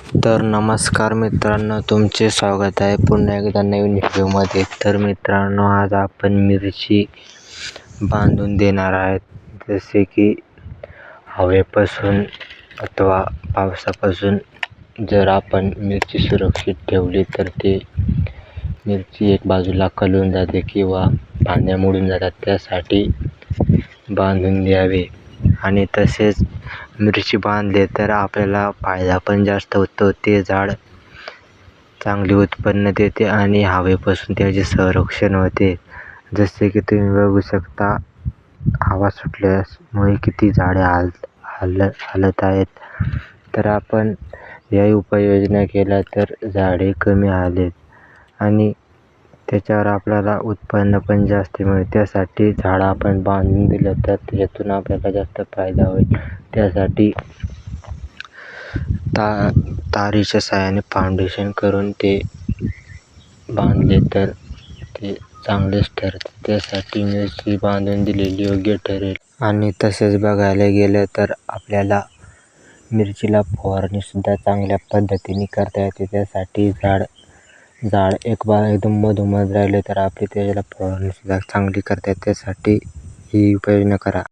तर नमस्कार मित्रांनो, तुमचे स्वागत आहे पुन्हा एकदा नवीन व्हिडिओमध्ये. तर मित्रांनो, आज आपण मिरची बांधून देणार आहेत. जसे की हवेपासून अथवा पावसापासून जर आपण मिरची सुरक्षित ठेवली तर ते मिरची एक बाजूला कलून जाते किंवा फांद्या मोडून जातात, त्यासाठी बांधून द्यावे. आणि तसेच मिरची बांधले तर आपल्याला फायदा पण जास्त होतो. ते झाड चांगले उत्पन्न देते आणि हवेपासून त्याचे संरक्षण होते. जसे की तुम्ही बघू शकता, हवा सुटल्यामुळे किती झाडे हालत आहेत. तर आपण या उपाययोजना केल्या तर झाडे कमी हालेत आणि त्याच्यावर आपल्याला उत्पन्न पण जास्त मिळेल. त्यासाठी झाडं आपण बांधून दिलं तर त्यातून आपल्याला जास्त फायदा होईल. त्यासाठी तारीच्या साहाय्याने फाउंडेशन करून ते बांधले तर ते चांगलेच ठरते. त्यासाठी मिरची बांधून दिलेली योग्य ठरेल. आणि तसेच बघायला गेलं तर आपल्याला मिरचीला फवारणीसुद्धा चांगल्या पद्धतीने करता येते. त्यासाठी झाड एकदम मधोमध राहिले तर आपली त्याला फवारणीसुद्धा चांगली करता येते. त्यासाठी ही उपाययोजना करा.